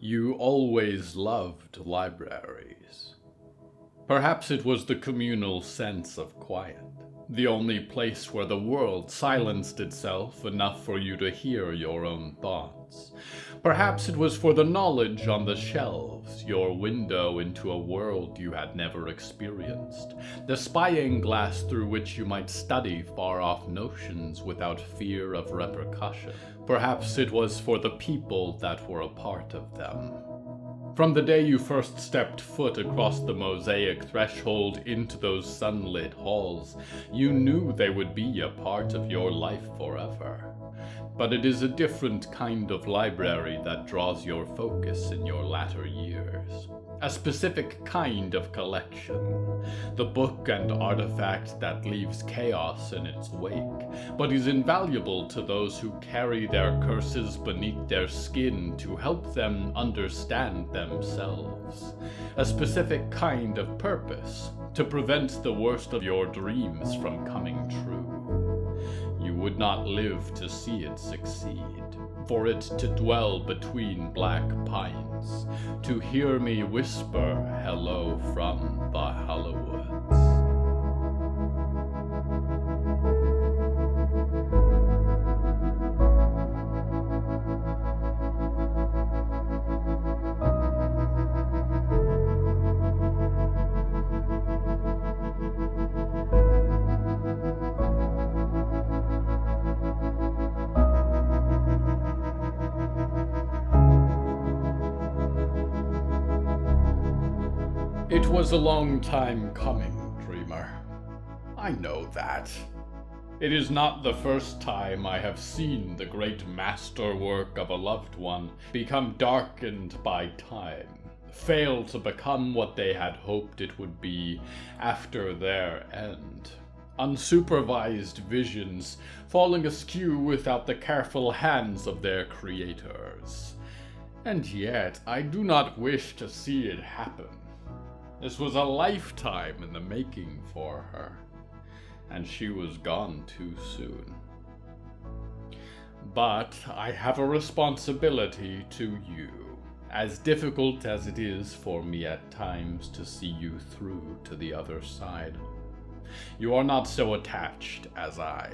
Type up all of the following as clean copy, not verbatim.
You always loved libraries. Perhaps it was the communal sense of quiet, the only place where the world silenced itself enough for you to hear your own thoughts. Perhaps it was for the knowledge on the shelves, your window into a world you had never experienced, the spying glass through which you might study far-off notions without fear of repercussion. Perhaps it was for the people that were a part of them. From the day you first stepped foot across the mosaic threshold into those sunlit halls, you knew they would be a part of your life forever. But it is a different kind of library that draws your focus in your latter years. A specific kind of collection. The book and artifact that leaves chaos in its wake, but is invaluable to those who carry their curses beneath their skin to help them understand themselves. A specific kind of purpose, to prevent the worst of your dreams from coming true. You would not live to see it succeed, for it to dwell between black pines, to hear me whisper hello from the Hallowoods. It was a long time coming, dreamer. I know that. It is not the first time I have seen the great masterwork of a loved one become darkened by time, fail to become what they had hoped it would be after their end. Unsupervised visions falling askew without the careful hands of their creators. And yet, I do not wish to see it happen. This was a lifetime in the making for her, and she was gone too soon. But I have a responsibility to you, as difficult as it is for me at times to see you through to the other side. You are not so attached as I.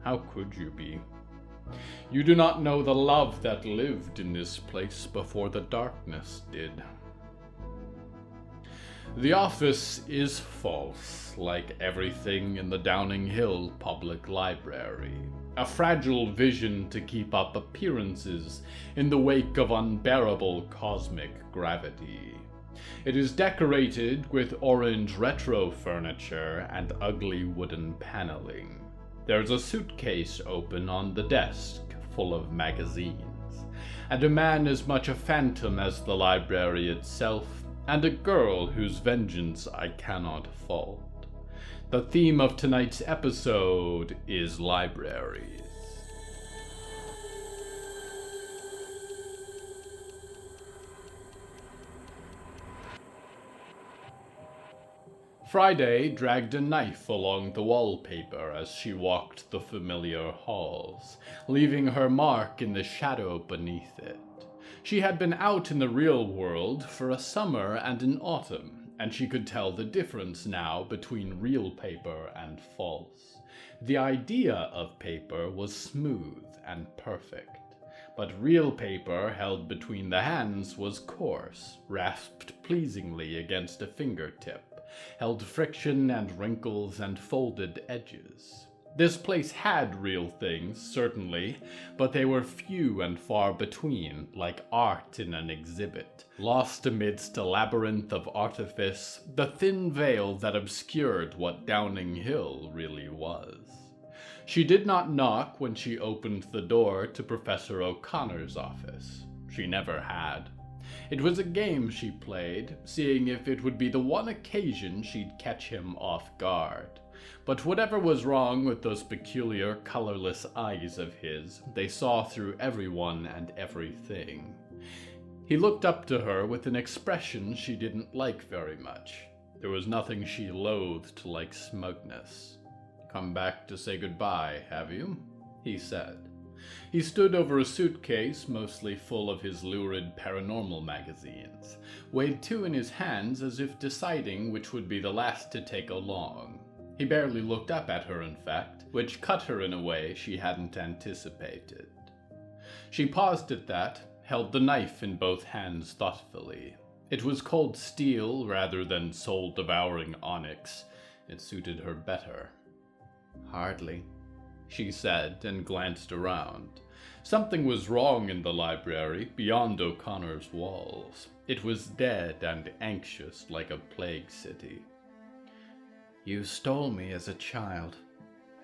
How could you be? You do not know the love that lived in this place before the darkness did. The office is false, like everything in the Downing Hill Public Library. A fragile vision to keep up appearances in the wake of unbearable cosmic gravity. It is decorated with orange retro furniture and ugly wooden paneling. There's a suitcase open on the desk, full of magazines, and a man as much a phantom as the library itself, and a girl whose vengeance I cannot fault. The theme of tonight's episode is libraries. Friday dragged a knife along the wallpaper as she walked the familiar halls, leaving her mark in the shadow beneath it. She had been out in the real world for a summer and an autumn, and she could tell the difference now between real paper and false. The idea of paper was smooth and perfect, but real paper held between the hands was coarse, rasped pleasingly against a fingertip, held friction and wrinkles and folded edges. This place had real things, certainly, but they were few and far between, like art in an exhibit, lost amidst a labyrinth of artifice, the thin veil that obscured what Downing Hill really was. She did not knock when she opened the door to Professor O'Connor's office. She never had. It was a game she played, seeing if it would be the one occasion she'd catch him off guard. But whatever was wrong with those peculiar, colorless eyes of his, they saw through everyone and everything. He looked up to her with an expression she didn't like very much. There was nothing she loathed like smugness. "Come back to say goodbye, have you?" he said. He stood over a suitcase mostly full of his lurid paranormal magazines, weighed 2 in his hands as if deciding which would be the last to take along. He barely looked up at her, in fact, which cut her in a way she hadn't anticipated. She paused at that, held the knife in both hands thoughtfully. It was cold steel rather than soul-devouring onyx. It suited her better. "Hardly," she said, and glanced around. Something was wrong in the library, beyond O'Connor's walls. It was dead and anxious like a plague city. "You stole me as a child,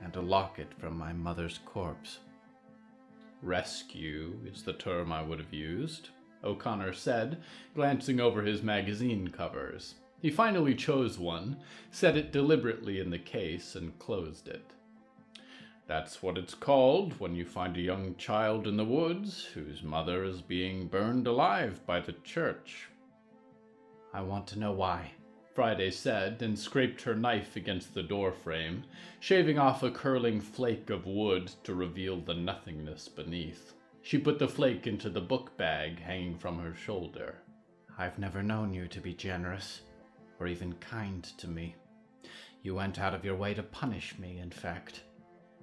and a locket from my mother's corpse." "Rescue is the term I would have used," O'Connor said, glancing over his magazine covers. He finally chose one, set it deliberately in the case, and closed it. "That's what it's called when you find a young child in the woods whose mother is being burned alive by the church." "I want to know why," Friday said, and scraped her knife against the door frame, shaving off a curling flake of wood to reveal the nothingness beneath. She put the flake into the book bag hanging from her shoulder. "I've never known you to be generous, or even kind to me. You went out of your way to punish me, in fact.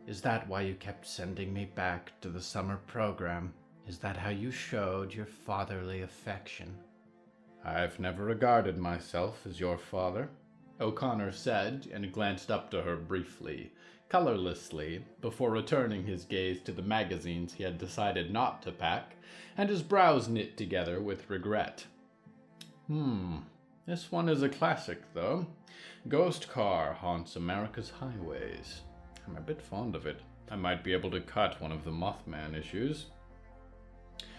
Is that why you kept sending me back to the summer program? Is that how you showed your fatherly affection?" "I've never regarded myself as your father," O'Connor said, and glanced up to her briefly, colorlessly, before returning his gaze to the magazines he had decided not to pack, and his brows knit together with regret. This one is a classic, though. Ghost Car Haunts America's Highways. I'm a bit fond of it. I might be able to cut one of the Mothman issues."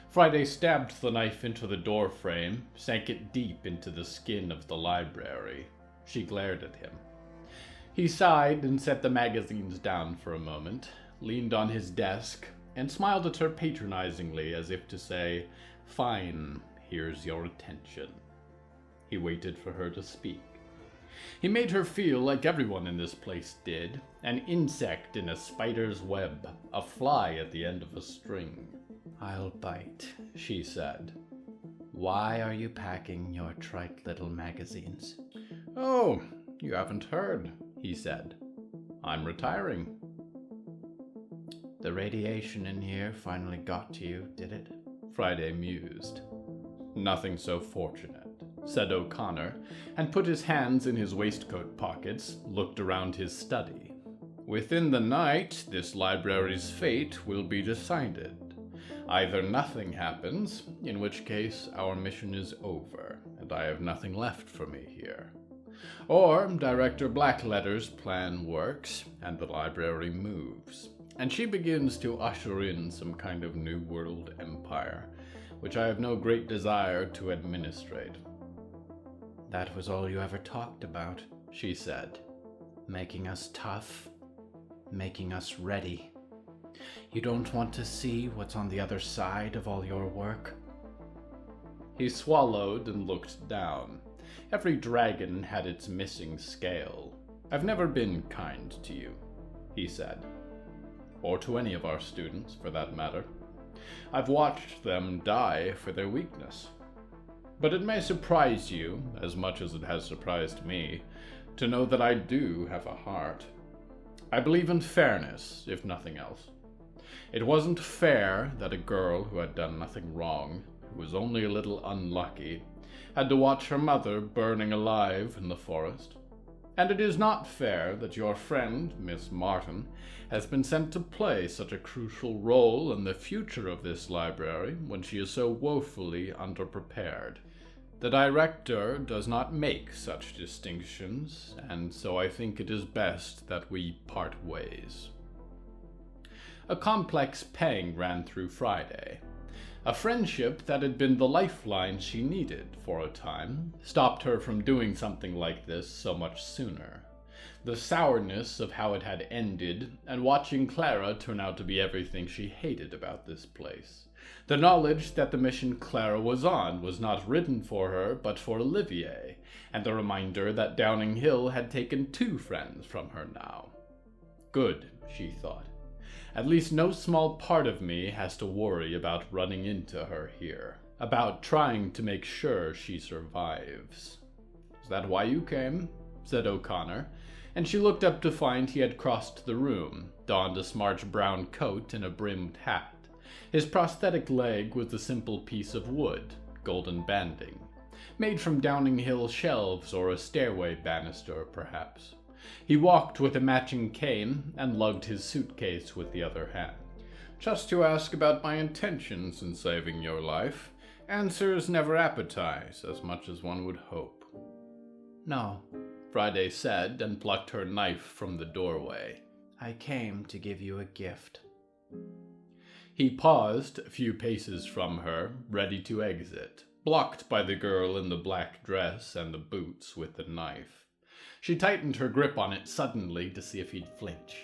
Friday stabbed the knife into the door frame, sank it deep into the skin of the library. She glared at him. He sighed and set the magazines down for a moment, leaned on his desk, and smiled at her patronizingly as if to say, "Fine, here's your attention." He waited for her to speak. He made her feel like everyone in this place did, an insect in a spider's web, a fly at the end of a string. "I'll bite," she said. "Why are you packing your trite little magazines?" "Oh, you haven't heard," he said. "I'm retiring." "The radiation in here finally got to you, did it?" Friday mused. "Nothing so fortunate," said O'Connor, and put his hands in his waistcoat pockets, looked around his study. "Within the night, this library's fate will be decided. Either nothing happens, in which case our mission is over, and I have nothing left for me here. Or Director Blackletter's plan works, and the library moves, and she begins to usher in some kind of New World empire, which I have no great desire to administrate." "That was all you ever talked about," she said. "Making us tough, making us ready. You don't want to see what's on the other side of all your work?" He swallowed and looked down. Every dragon had its missing scale. "I've never been kind to you," he said. "Or to any of our students, for that matter. I've watched them die for their weakness. But it may surprise you, as much as it has surprised me, to know that I do have a heart. I believe in fairness, if nothing else. It wasn't fair that a girl who had done nothing wrong, who was only a little unlucky, had to watch her mother burning alive in the forest. And it is not fair that your friend, Miss Martin, has been sent to play such a crucial role in the future of this library when she is so woefully underprepared. The director does not make such distinctions, and so I think it is best that we part ways." A complex pang ran through Friday. A friendship that had been the lifeline she needed for a time stopped her from doing something like this so much sooner. The sourness of how it had ended, and watching Clara turn out to be everything she hated about this place. The knowledge that the mission Clara was on was not written for her, but for Olivier, and the reminder that Downing Hill had taken 2 friends from her now. Good, she thought. At least no small part of me has to worry about running into her here, about trying to make sure she survives. Is that why you came? Said O'Connor, and she looked up to find he had crossed the room, donned a smart brown coat and a brimmed hat. His prosthetic leg was a simple piece of wood, golden banding, made from Downing Hill shelves or a stairway banister, perhaps. He walked with a matching cane and lugged his suitcase with the other hand. Just to ask about my intentions in saving your life. Answers never appetize as much as one would hope. No, Friday said and plucked her knife from the doorway. I came to give you a gift. He paused a few paces from her, ready to exit, blocked by the girl in the black dress and the boots with the knife. She tightened her grip on it suddenly to see if he'd flinch.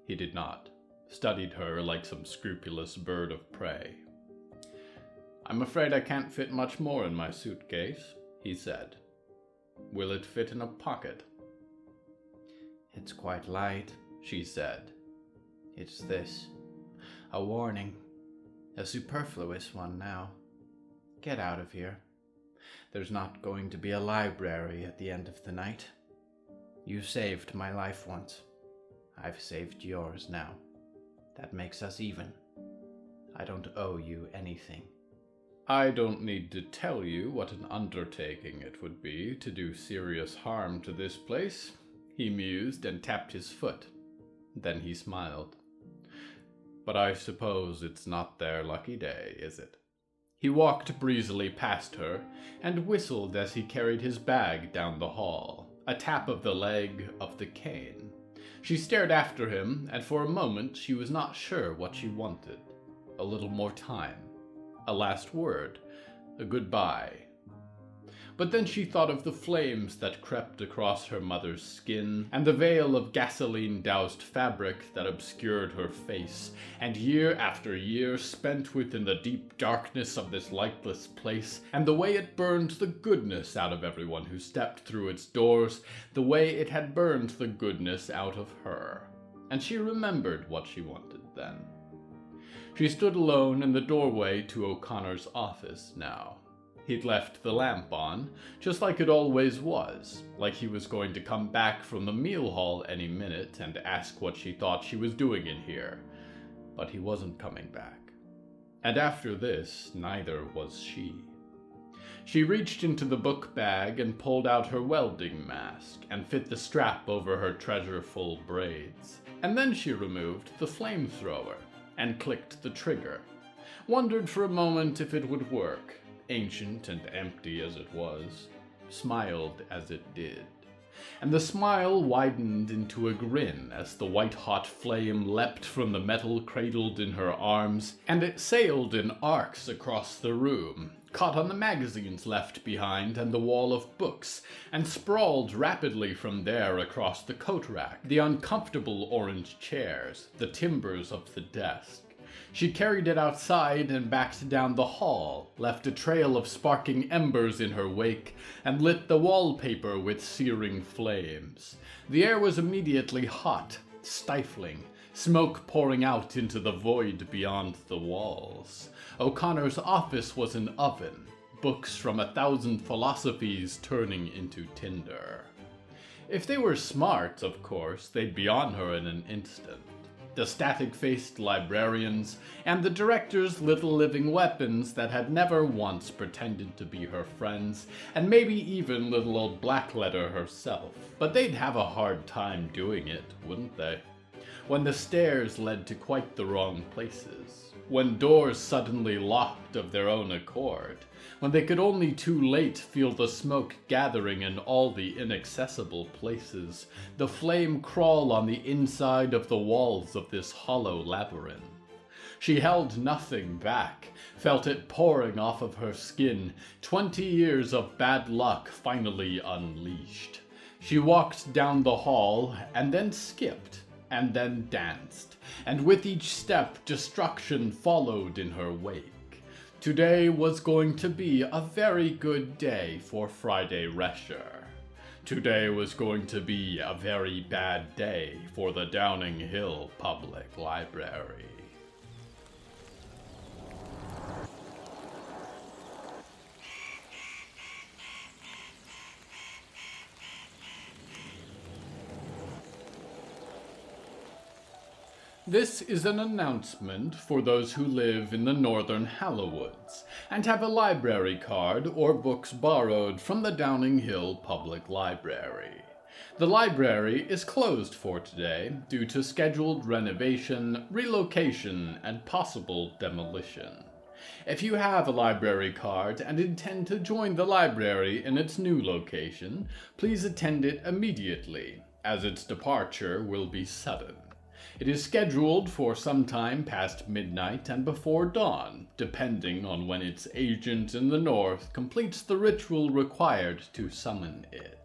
He did not, studied her like some scrupulous bird of prey. I'm afraid I can't fit much more in my suitcase, he said. Will it fit in a pocket? It's quite light, she said. It's this. A warning. A superfluous one now. Get out of here. There's not going to be a library at the end of the night. You saved my life once. I've saved yours now. That makes us even. I don't owe you anything. I don't need to tell you what an undertaking it would be to do serious harm to this place, he mused and tapped his foot. Then he smiled. But I suppose it's not their lucky day, is it? He walked breezily past her and whistled as he carried his bag down the hall, a tap of the leg of the cane. She stared after him, and for a moment she was not sure what she wanted. A little more time. A last word. A goodbye. But then she thought of the flames that crept across her mother's skin, and the veil of gasoline-doused fabric that obscured her face, and year after year spent within the deep darkness of this lightless place, and the way it burned the goodness out of everyone who stepped through its doors, the way it had burned the goodness out of her. And she remembered what she wanted then. She stood alone in the doorway to O'Connor's office now. He'd left the lamp on, just like it always was, like he was going to come back from the meal hall any minute and ask what she thought she was doing in here. But he wasn't coming back. And after this, neither was she. She reached into the book bag and pulled out her welding mask and fit the strap over her treasure-full braids. And then she removed the flamethrower and clicked the trigger. Wondered for a moment if it would work, ancient and empty as it was, smiled as it did. And the smile widened into a grin as the white-hot flame leapt from the metal cradled in her arms, and it sailed in arcs across the room, caught on the magazines left behind and the wall of books, and sprawled rapidly from there across the coat rack, the uncomfortable orange chairs, the timbers of the desk. She carried it outside and backed down the hall, left a trail of sparking embers in her wake, and lit the wallpaper with searing flames. The air was immediately hot, stifling, smoke pouring out into the void beyond the walls. O'Connor's office was an oven, books from 1,000 philosophies turning into tinder. If they were smart, of course, they'd be on her in an instant. The static-faced librarians, and the director's little living weapons that had never once pretended to be her friends, and maybe even little old Blackletter herself. But they'd have a hard time doing it, wouldn't they? When the stairs led to quite the wrong places, when doors suddenly locked of their own accord, when they could only too late feel the smoke gathering in all the inaccessible places, the flame crawl on the inside of the walls of this hollow labyrinth. She held nothing back, felt it pouring off of her skin, 20 years of bad luck finally unleashed. She walked down the hall, and then skipped, and then danced, and with each step destruction followed in her wake. Today was going to be a very good day for Friday Rescher. Today was going to be a very bad day for the Downing Hill Public Library. This is an announcement for those who live in the northern Hallowoods and have a library card or books borrowed from the Downing Hill Public Library. The library is closed for today due to scheduled renovation, relocation, and possible demolition. If you have a library card and intend to join the library in its new location, please attend it immediately, as its departure will be sudden. It is scheduled for some time past midnight and before dawn, depending on when its agent in the north completes the ritual required to summon it.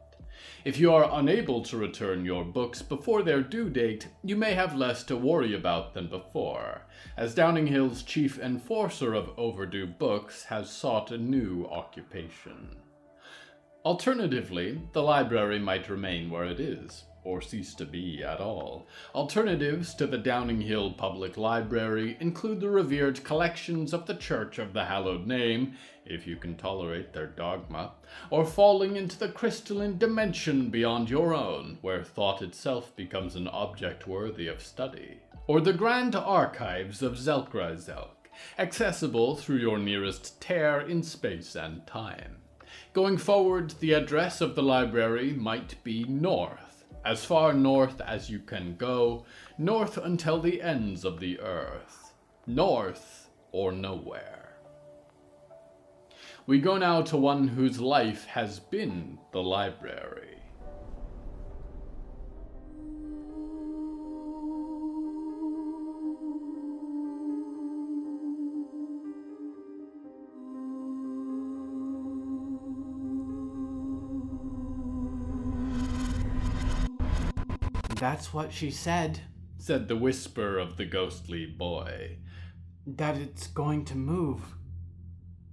If you are unable to return your books before their due date, you may have less to worry about than before, as Downing Hill's chief enforcer of overdue books has sought a new occupation. Alternatively, the library might remain where it is, or cease to be at all. Alternatives to the Downing Hill Public Library include the revered collections of the Church of the Hallowed Name, if you can tolerate their dogma, or falling into the crystalline dimension beyond your own, where thought itself becomes an object worthy of study, or the grand archives of Zelkra, accessible through your nearest tear in space and time. Going forward, the address of the library might be north, as far north as you can go, north until the ends of the earth. North or nowhere. We go now to one whose life has been the library. That's what she said, Said the whisper of the ghostly boy. that it's going to move.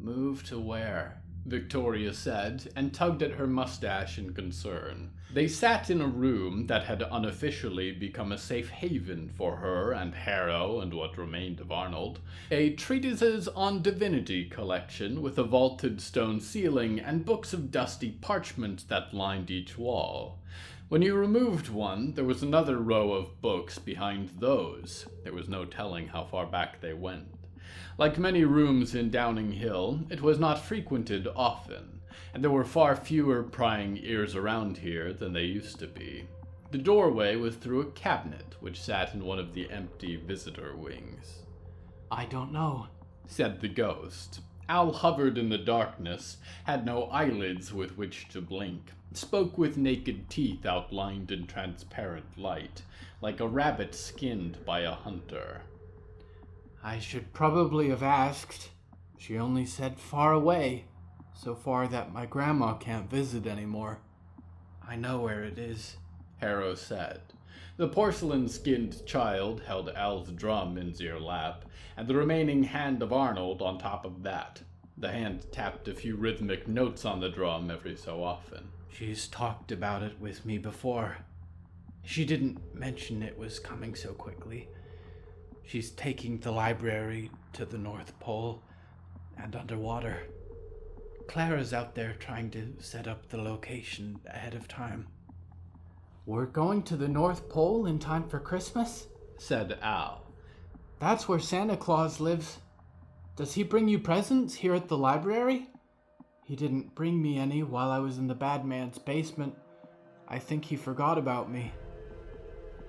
Move to where? Victoria said, and tugged at her mustache in concern. They sat in a room that had unofficially become a safe haven for her and Harrow and what remained of Arnold. A treatises on divinity collection with a vaulted stone ceiling and books of dusty parchment that lined each wall. When you removed one, there was another row of books behind those. There was no telling how far back they went. Like many rooms in Downing Hill, it was not frequented often, and there were far fewer prying ears around here than they used to be. The doorway was through a cabinet which sat in one of the empty visitor wings. I don't know, Said the ghost. Al hovered in the darkness, had no eyelids with which to blink, spoke with naked teeth outlined in transparent light, like a rabbit skinned by a hunter. I should probably have asked. She only said far away, so far that my grandma can't visit anymore. I know where it is, Harrow said. The porcelain-skinned child held Al's drum in his lap, and the remaining hand of Arnold on top of that. The hand tapped a few rhythmic notes on the drum every so often. She's talked about it with me before. She didn't mention it was coming so quickly. She's taking the library to the North Pole and underwater. Clara's out there trying to set up the location ahead of time. We're going to the North Pole in time for Christmas? Said Al. That's where Santa Claus lives. Does he bring you presents here at the library? He didn't bring me any while I was in the bad man's basement. I think he forgot about me.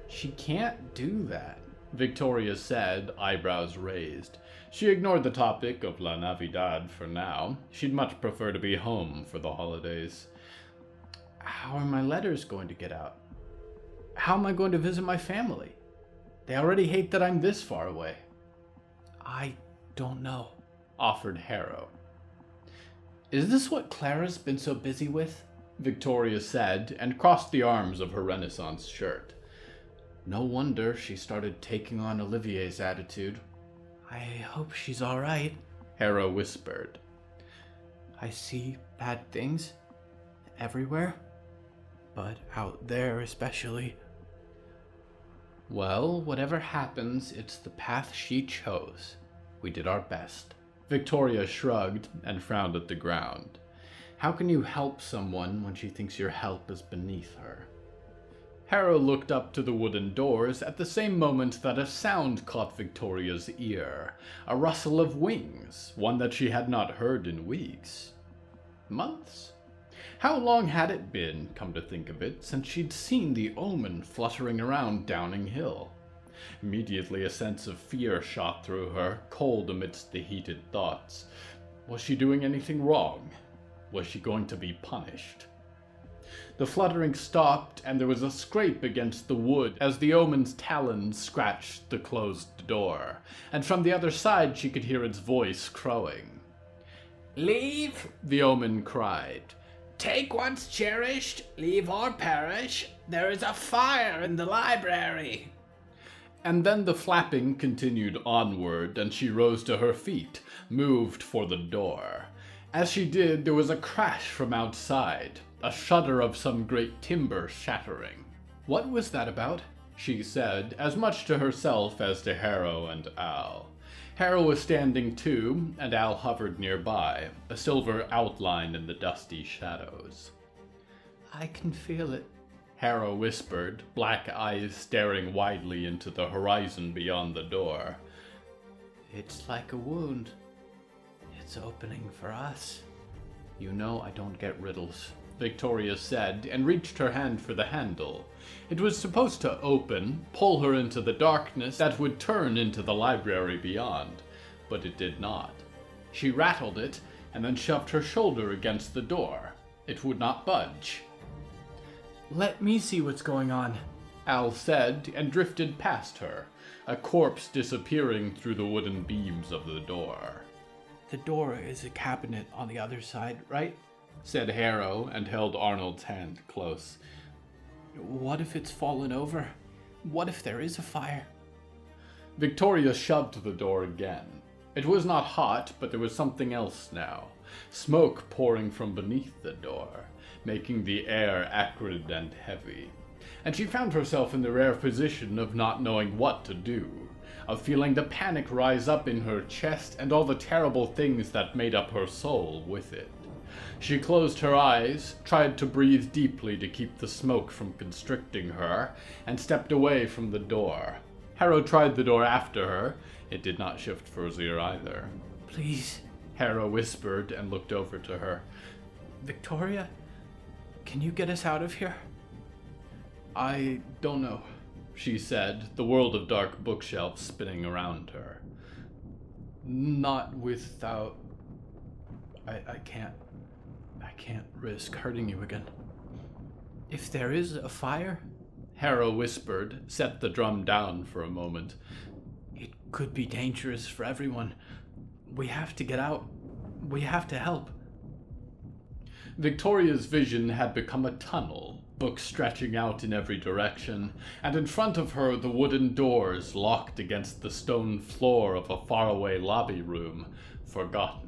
She can't do that, Victoria said, eyebrows raised. She ignored the topic of La Navidad for now. She'd much prefer to be home for the holidays. How are my letters going to get out? How am I going to visit my family? They already hate that I'm this far away. I don't know, offered Harrow. Is this what Clara's been so busy with? Victoria said, and crossed the arms of her Renaissance shirt. No wonder she started taking on Olivier's attitude. I hope she's all right, Harrow whispered. I see bad things everywhere. but out there especially. Well, whatever happens, it's the path she chose. We did our best. Victoria shrugged and frowned at the ground. How can you help someone when she thinks your help is beneath her? Harrow looked up to the wooden doors at the same moment that a sound caught Victoria's ear. A rustle of wings, one that she had not heard in weeks. Months? How long had it been, come to think of it, since she'd seen the omen fluttering around Downing Hill? Immediately a sense of fear shot through her, cold amidst the heated thoughts. Was she doing anything wrong? Was she going to be punished? The fluttering stopped, and there was a scrape against the wood as the omen's talons scratched the closed door, and from the other side she could hear its voice crowing. "Leave," the omen cried. "Take what's cherished, leave or perish. There is a fire in the library." And then the flapping continued onward, and she rose to her feet, moved for the door. As she did, there was a crash from outside, a shudder of some great timber shattering. "What was that about?" she said, as much to herself as to Harrow and Al. Harrow was standing too, and Al hovered nearby, a silver outline in the dusty shadows. "I can feel it," Harrow whispered, black eyes staring widely into the horizon beyond the door. "It's like a wound. It's opening for us." "You know I don't get riddles," Victoria said, and reached her hand for the handle. It was supposed to open, pull her into the darkness that would turn into the library beyond, but it did not. She rattled it, and then shoved her shoulder against the door. It would not budge. "Let me see what's going on," Al said, and drifted past her, a corpse disappearing through the wooden beams of the door. "The door is a cabinet on the other side, right?" said Harrow, and held Arnold's hand close. "What if it's fallen over? What if there is a fire?" Victoria shoved the door again. It was not hot, but there was something else now. Smoke pouring from beneath the door, making the air acrid and heavy. And she found herself in the rare position of not knowing what to do, of feeling the panic rise up in her chest and all the terrible things that made up her soul with it. She closed her eyes, tried to breathe deeply to keep the smoke from constricting her, and stepped away from the door. Harrow tried the door after her. It did not shift Fozir either. "Please," Harrow whispered and looked over to her. "Victoria, can you get us out of here?" "I don't know," she said, the world of dark bookshelves spinning around her. "Not without... I can't risk hurting you again." "If there is a fire," Harrow whispered, set the drum down for a moment, "it could be dangerous for everyone. We have to get out. We have to help." Victoria's vision had become a tunnel, books stretching out in every direction, and in front of her the wooden doors locked against the stone floor of a faraway lobby room, forgotten.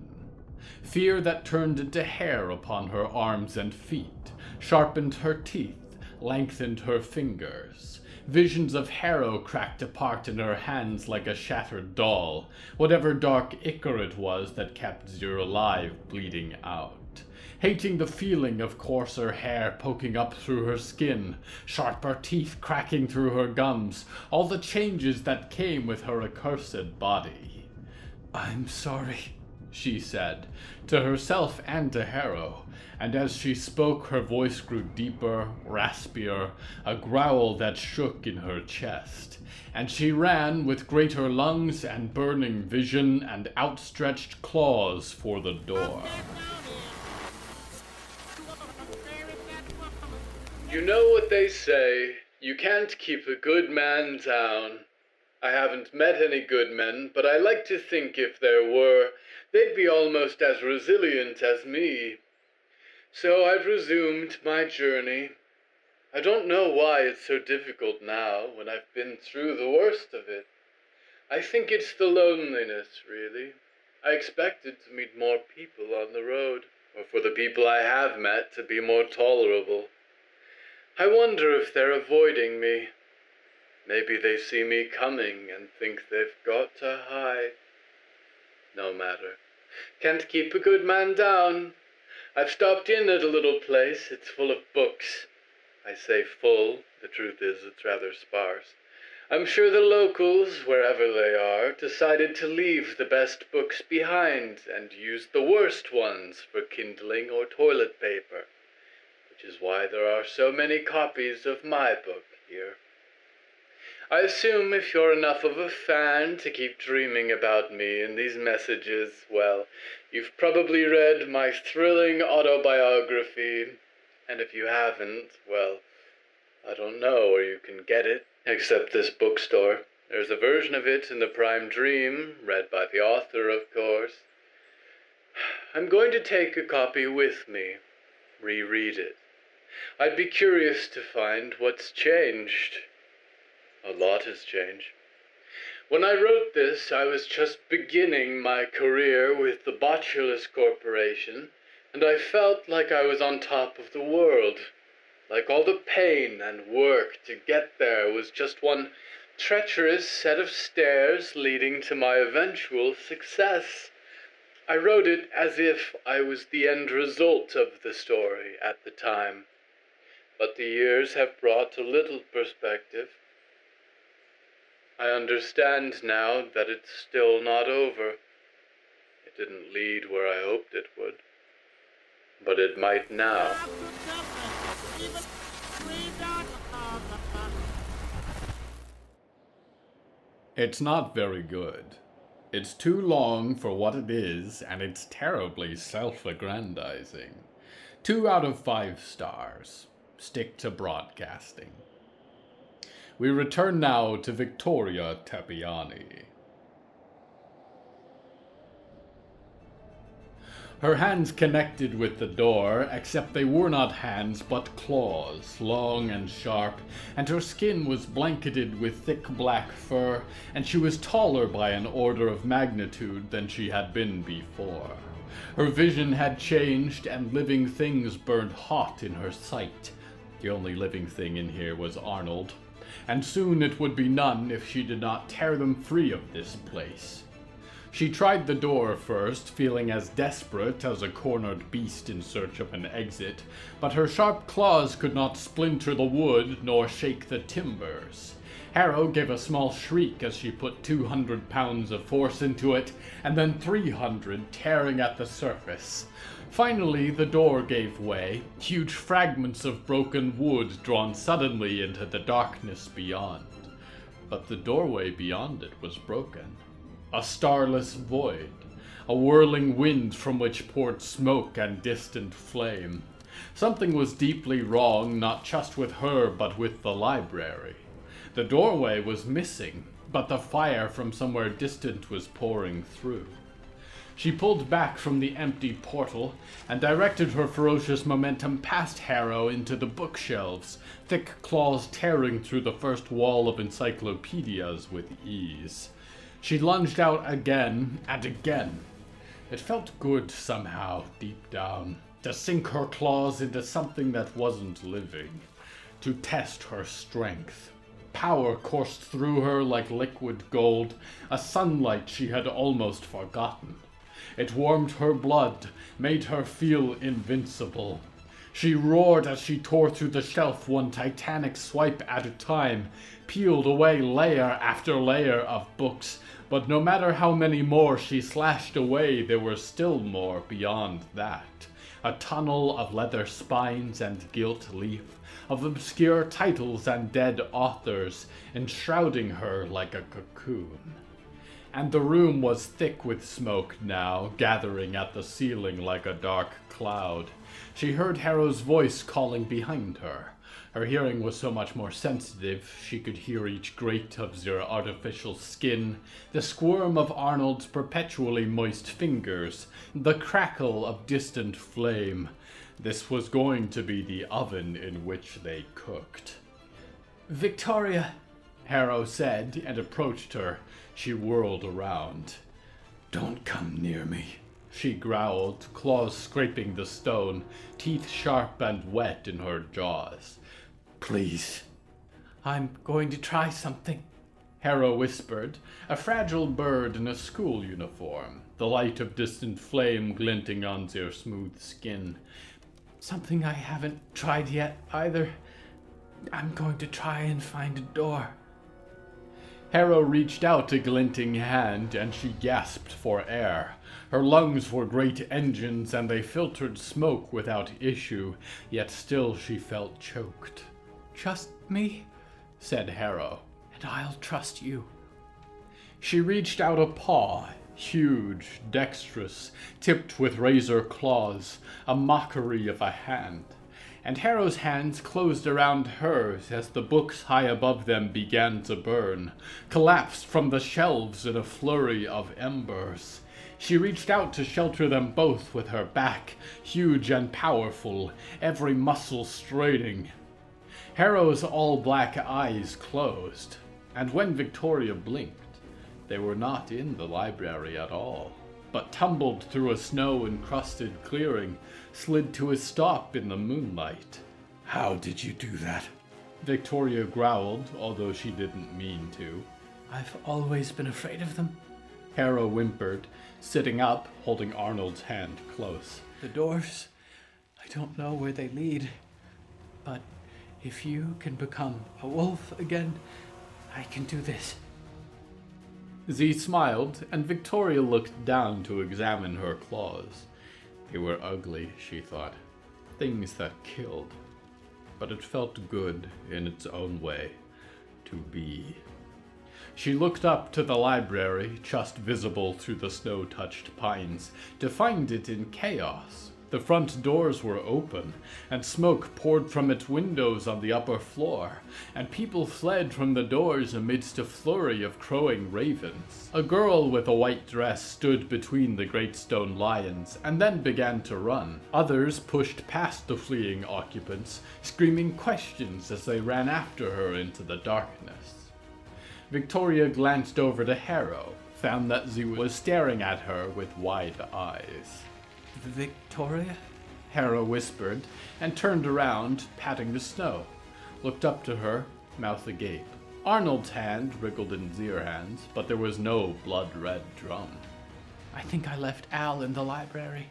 Fear that turned into hair upon her arms and feet, sharpened her teeth, lengthened her fingers. Visions of Harrow cracked apart in her hands like a shattered doll, whatever dark ichor it was that kept Zir alive bleeding out. Hating the feeling of coarser hair poking up through her skin, sharper teeth cracking through her gums, all the changes that came with her accursed body. "I'm sorry," she said, to herself and to Harrow, and as she spoke her voice grew deeper, raspier, a growl that shook in her chest, and she ran with greater lungs and burning vision and outstretched claws for the door. "You know what they say, you can't keep a good man down. I haven't met any good men, but I like to think if there were, they'd be almost as resilient as me. So I've resumed my journey. I don't know why it's so difficult now, when I've been through the worst of it. I think it's the loneliness, really. I expected to meet more people on the road, or for the people I have met to be more tolerable. I wonder if they're avoiding me. Maybe they see me coming and think they've got to hide. No matter. Can't keep a good man down. I've stopped in at a little place. It's full of books. I say full. The truth is it's rather sparse. I'm sure the locals, wherever they are, decided to leave the best books behind and use the worst ones for kindling or toilet paper, which is why there are so many copies of my book here. I assume if you're enough of a fan to keep dreaming about me in these messages, well, you've probably read my thrilling autobiography, and if you haven't, well, I don't know where you can get it, except this bookstore. There's a version of it in the Prime Dream, read by the author, of course. I'm going to take a copy with me, reread it. I'd be curious to find what's changed. A lot has changed. When I wrote this, I was just beginning my career with the Botulus Corporation, and I felt like I was on top of the world. Like all the pain and work to get there was just one treacherous set of stairs leading to my eventual success. I wrote it as if I was the end result of the story at the time. But the years have brought a little perspective. I understand now that it's still not over. It didn't lead where I hoped it would. But it might now. It's not very good. It's too long for what it is, and it's terribly self-aggrandizing. 2 out of 5 stars. Stick to broadcasting. We return now to Victoria Tepiani. Her hands connected with the door, except they were not hands but claws, long and sharp, and her skin was blanketed with thick black fur, and she was taller by an order of magnitude than she had been before. Her vision had changed, and living things burned hot in her sight. The only living thing in here was Arnold, and soon it would be none if she did not tear them free of this place. She tried the door first, feeling as desperate as a cornered beast in search of an exit, but her sharp claws could not splinter the wood nor shake the timbers. Harrow gave a small shriek as she put 200 pounds of force into it, and then 300, tearing at the surface. Finally, the door gave way, huge fragments of broken wood drawn suddenly into the darkness beyond. But the doorway beyond it was broken. A starless void, a whirling wind from which poured smoke and distant flame. Something was deeply wrong, not just with her, but with the library. The doorway was missing, but the fire from somewhere distant was pouring through. She pulled back from the empty portal and directed her ferocious momentum past Harrow into the bookshelves, thick claws tearing through the first wall of encyclopedias with ease. She lunged out again and again. It felt good somehow, deep down, to sink her claws into something that wasn't living, to test her strength. Power coursed through her like liquid gold, a sunlight she had almost forgotten. It warmed her blood, made her feel invincible. She roared as she tore through the shelf one titanic swipe at a time, peeled away layer after layer of books, but no matter how many more she slashed away, there were still more beyond that. A tunnel of leather spines and gilt leaf, of obscure titles and dead authors, enshrouding her like a cocoon. And the room was thick with smoke now, gathering at the ceiling like a dark cloud. She heard Harrow's voice calling behind her. Her hearing was so much more sensitive, she could hear each grate of their artificial skin, the squirm of Arnold's perpetually moist fingers, the crackle of distant flame. This was going to be the oven in which they cooked. "Victoria," Harrow said, and approached her. She whirled around. "Don't come near me," she growled, claws scraping the stone, teeth sharp and wet in her jaws. Please. I'm going to try something. Harrow whispered, a fragile bird in a school uniform, the light of distant flame glinting on their smooth skin. Something I haven't tried yet either. I'm going to try and find a door. Harrow reached out a glinting hand, and she gasped for air. Her lungs were great engines, and they filtered smoke without issue, yet still she felt choked. Trust me, said Harrow, and I'll trust you. She reached out a paw, huge, dexterous, tipped with razor claws, a mockery of a hand. And Harrow's hands closed around hers as the books high above them began to burn, collapsed from the shelves in a flurry of embers. She reached out to shelter them both with her back, huge and powerful, every muscle straining. Harrow's all-black eyes closed, and when Victoria blinked, they were not in the library at all, but tumbled through a snow-encrusted clearing, slid to a stop in the moonlight. How did you do that? Victoria growled, although she didn't mean to. I've always been afraid of them. Harrow whimpered, sitting up, holding Arnold's hand close. The doors, I don't know where they lead, but if you can become a wolf again, I can do this. Z smiled, and Victoria looked down to examine her claws. They were ugly, she thought. Things that killed. But it felt good in its own way to be. She looked up to the library, just visible through the snow-touched pines, to find it in chaos. The front doors were open, and smoke poured from its windows on the upper floor, and people fled from the doors amidst a flurry of crowing ravens. A girl with a white dress stood between the great stone lions, and then began to run. Others pushed past the fleeing occupants, screaming questions as they ran after her into the darkness. Victoria glanced over to Harrow, found that Z was staring at her with wide eyes. Victoria? Harrow whispered, and turned around, patting the snow. Looked up to her, mouth agape. Arnold's hand wriggled in Zircon's, but there was no blood-red drum. I think I left Al in the library.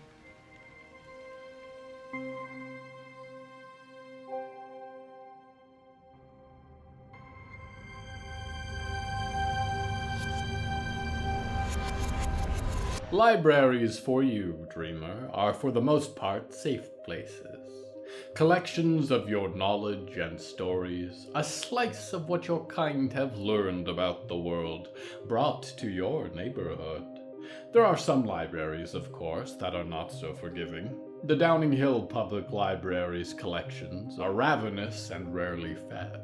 Libraries for you, dreamer, are for the most part safe places. Collections of your knowledge and stories, a slice of what your kind have learned about the world, brought to your neighborhood. There are some libraries, of course, that are not so forgiving. The Downing Hill Public Library's collections are ravenous and rarely fed.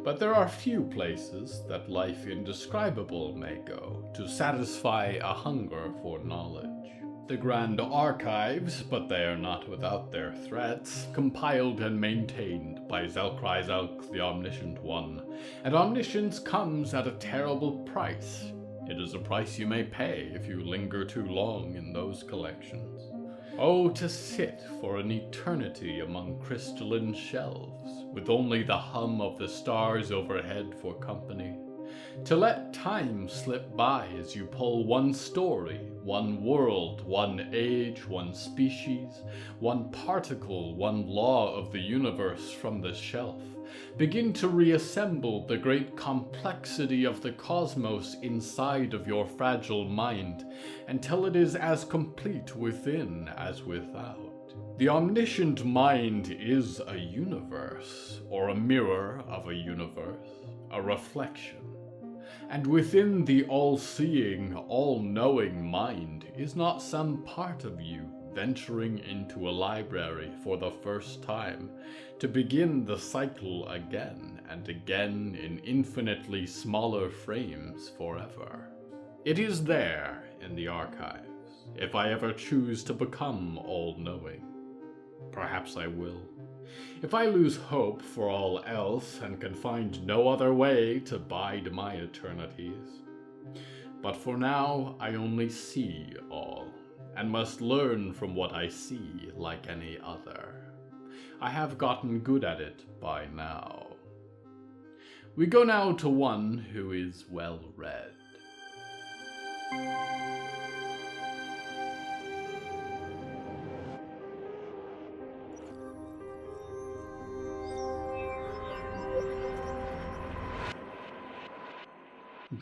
But there are few places that life indescribable may go to satisfy a hunger for knowledge. The Grand Archives, but they are not without their threats, compiled and maintained by Zelkrizalk the Omniscient One, and omniscience comes at a terrible price. It is a price you may pay if you linger too long in those collections. Oh, to sit for an eternity among crystalline shelves, with only the hum of the stars overhead for company. To let time slip by as you pull one story, one world, one age, one species, one particle, one law of the universe from the shelf. Begin to reassemble the great complexity of the cosmos inside of your fragile mind, until it is as complete within as without. The omniscient mind is a universe, or a mirror of a universe, a reflection. And within the all-seeing, all-knowing mind is not some part of you venturing into a library for the first time to begin the cycle again and again in infinitely smaller frames forever. It is there in the archives, if I ever choose to become all-knowing. Perhaps I will. If I lose hope for all else and can find no other way to bide my eternities. But for now, I only see all, and must learn from what I see like any other. I have gotten good at it by now. We go now to one who is well read.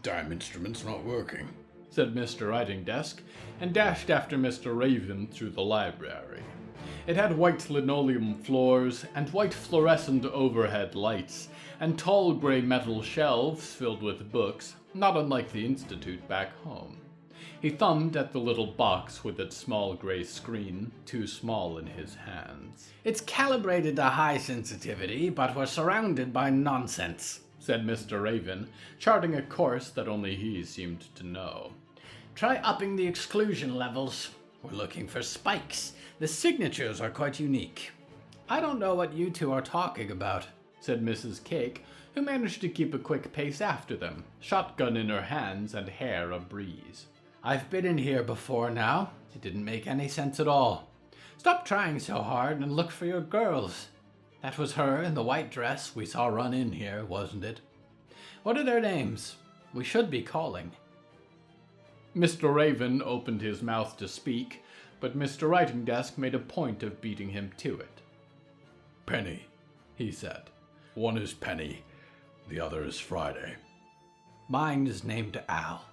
Damn instrument's not working, said Mr. Writingdesk, and dashed after Mr. Raven through the library. It had white linoleum floors and white fluorescent overhead lights, and tall gray metal shelves filled with books, not unlike the Institute back home. He thumbed at the little box with its small gray screen, too small in his hands. It's calibrated to high sensitivity, but we're surrounded by nonsense, said Mr. Raven, charting a course that only he seemed to know. Try upping the exclusion levels. We're looking for spikes. The signatures are quite unique. I don't know what you two are talking about, said Mrs. Cake, who managed to keep a quick pace after them, shotgun in her hands and hair a breeze. I've been in here before now. It didn't make any sense at all. Stop trying so hard and look for your girls. That was her in the white dress we saw run in here, wasn't it? What are their names? We should be calling. Mr. Raven opened his mouth to speak, but Mr. Writingdesk made a point of beating him to it. Penny, he said. One is Penny, the other is Friday. Mine is named Al,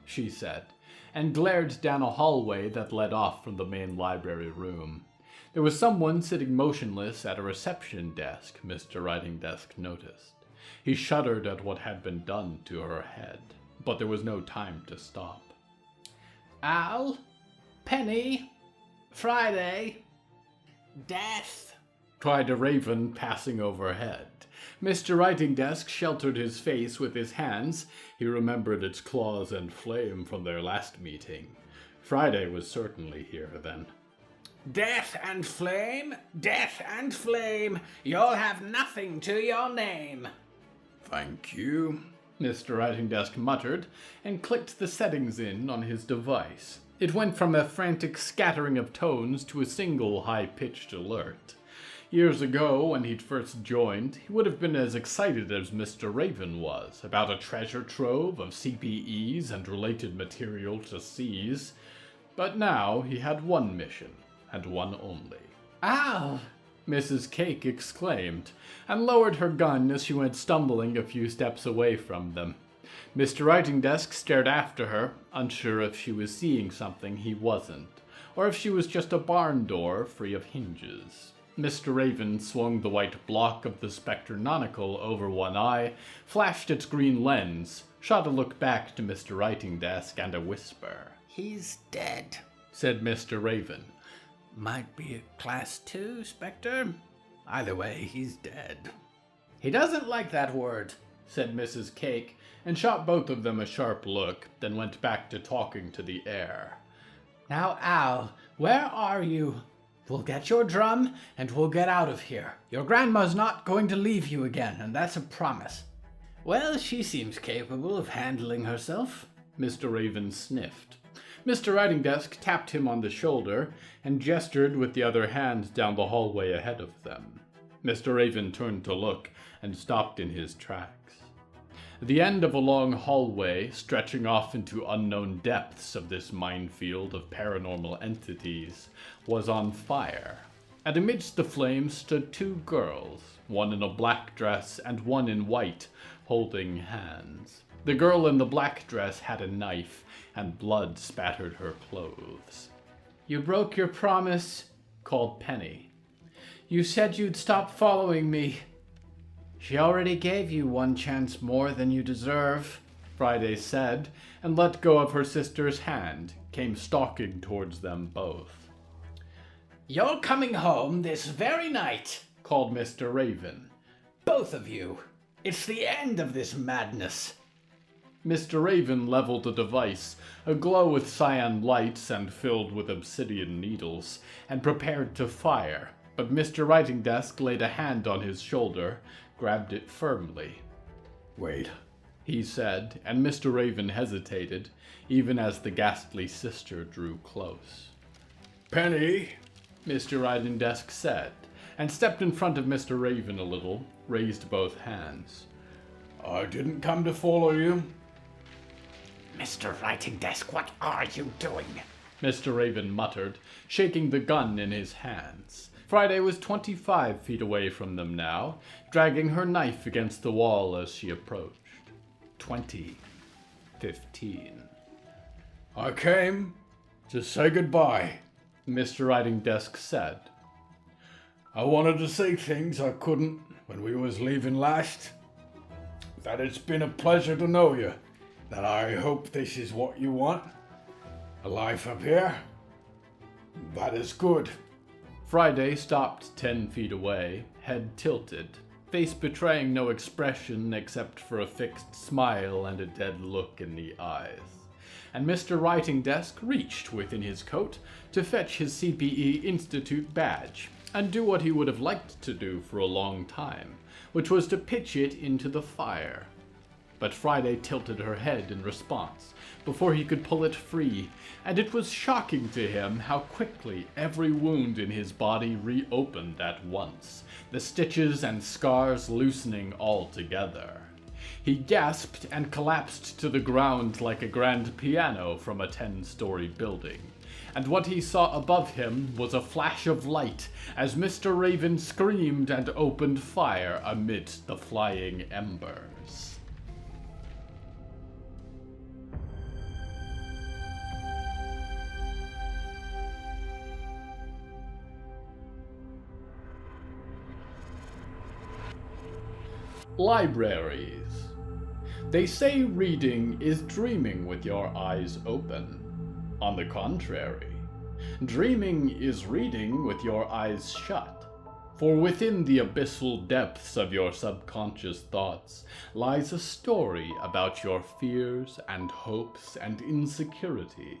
she said, and glared down a hallway that led off from the main library room. There was someone sitting motionless at a reception desk, Mr. Writingdesk noticed. He shuddered at what had been done to her head, but there was no time to stop. Al, Penny, Friday, Death, cried a raven passing overhead. Mr. Writingdesk sheltered his face with his hands. He remembered its claws and flame from their last meeting. Friday was certainly here then. Death and flame, death and flame, you'll have nothing to your name. Thank you, Mr. Writingdesk muttered, and clicked the settings in on his device. It went from a frantic scattering of tones to a single high-pitched alert. Years ago, when he'd first joined, he would have been as excited as Mr. Raven was about a treasure trove of CPEs and related material to seize. But now he had one mission, and one only. Ow! Mrs. Cake exclaimed, and lowered her gun as she went stumbling a few steps away from them. Mr. Writingdesk stared after her, unsure if she was seeing something he wasn't, or if she was just a barn door free of hinges. Mr. Raven swung the white block of the Spectre Nonical over one eye, flashed its green lens, shot a look back to Mr. Writingdesk, and a whisper. He's dead, said Mr. Raven. Might be a Class 2, Spectre. Either way, he's dead. He doesn't like that word, said Mrs. Cake, and shot both of them a sharp look, then went back to talking to the air. Now, Al, where are you? We'll get your drum, and we'll get out of here. Your grandma's not going to leave you again, and that's a promise. Well, she seems capable of handling herself, Mr. Raven sniffed. Mr. Writingdesk tapped him on the shoulder and gestured with the other hand down the hallway ahead of them. Mr. Raven turned to look and stopped in his tracks. The end of a long hallway, stretching off into unknown depths of this minefield of paranormal entities, was on fire, and amidst the flames stood two girls, one in a black dress and one in white, holding hands. The girl in the black dress had a knife, and blood spattered her clothes. You broke your promise, called Penny. You said you'd stop following me. She already gave you one chance more than you deserve, Friday said, and let go of her sister's hand, came stalking towards them both. You're coming home this very night, called Mr. Raven. Both of you. It's the end of this madness. Mr. Raven leveled a device, aglow with cyan lights and filled with obsidian needles, and prepared to fire, but Mr. Writingdesk laid a hand on his shoulder, grabbed it firmly. Wait, he said, and Mr. Raven hesitated, even as the ghastly sister drew close. Penny, Mr. Writingdesk said, and stepped in front of Mr. Raven a little, raised both hands. I didn't come to follow you. Mr. Writingdesk, what are you doing? Mr. Raven muttered, shaking the gun in his hands. Friday was 25 feet away from them now, dragging her knife against the wall as she approached. 20. 15. I came to say goodbye, Mr. Writingdesk said. I wanted to say things I couldn't when we was leaving last. That it's been a pleasure to know you. That I hope this is what you want. A life up here. That is good. Friday stopped 10 feet away, head tilted, face betraying no expression except for a fixed smile and a dead look in the eyes. And Mr. Writingdesk reached within his coat to fetch his CPE Institute badge and do what he would have liked to do for a long time, which was to pitch it into the fire. But Friday tilted her head in response before he could pull it free, and it was shocking to him how quickly every wound in his body reopened at once, the stitches and scars loosening altogether. He gasped and collapsed to the ground like a grand piano from a 10-story building, and what he saw above him was a flash of light as Mr. Raven screamed and opened fire amidst the flying embers. Libraries. They say reading is dreaming with your eyes open. On the contrary, dreaming is reading with your eyes shut. For within the abyssal depths of your subconscious thoughts lies a story about your fears and hopes and insecurities,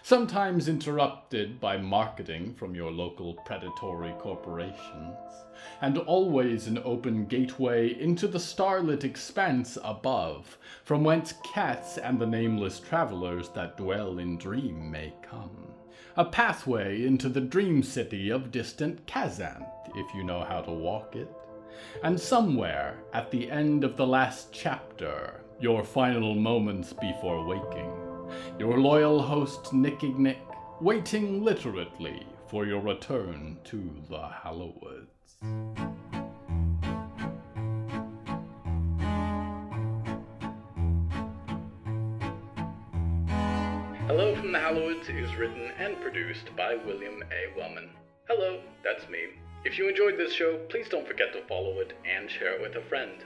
sometimes interrupted by marketing from your local predatory corporations, and always an open gateway into the starlit expanse above, from whence cats and the nameless travelers that dwell in dream may come. A pathway into the dream city of distant Kazanth, if you know how to walk it. And somewhere, at the end of the last chapter, your final moments before waking, your loyal host Nick, waiting literally for your return to the Hallowoods. Hello from the Hallowoods is written and produced by William A. Wellman. Hello, that's me. If you enjoyed this show, please don't forget to follow it and share it with a friend.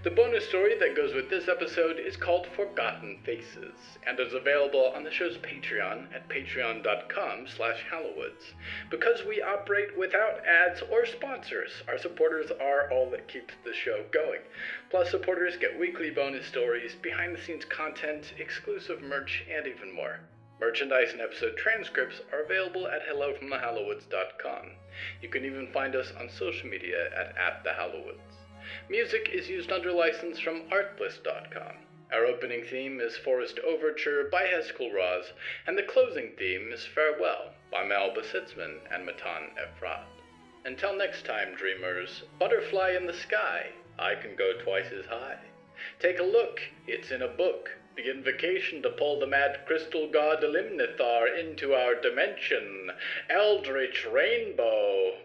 The bonus story that goes with this episode is called Forgotten Faces, and is available on the show's Patreon at patreon.com/Hallowoods. Because we operate without ads or sponsors, our supporters are all that keeps the show going. Plus, supporters get weekly bonus stories, behind-the-scenes content, exclusive merch, and even more. Merchandise and episode transcripts are available at hellofromthehallowoods.com. You can even find us on social media at @thehallowoods. Music is used under license from artlist.com. Our opening theme is Forest Overture by Yehezkel Raz, and the closing theme is Farewell by Belsitzman and Matan Ephrat. Until next time, dreamers, butterfly in the sky, I can go twice as high. Take a look, it's in a book. The invocation to pull the mad crystal god Elimnithar into our dimension. Eldritch Rainbow.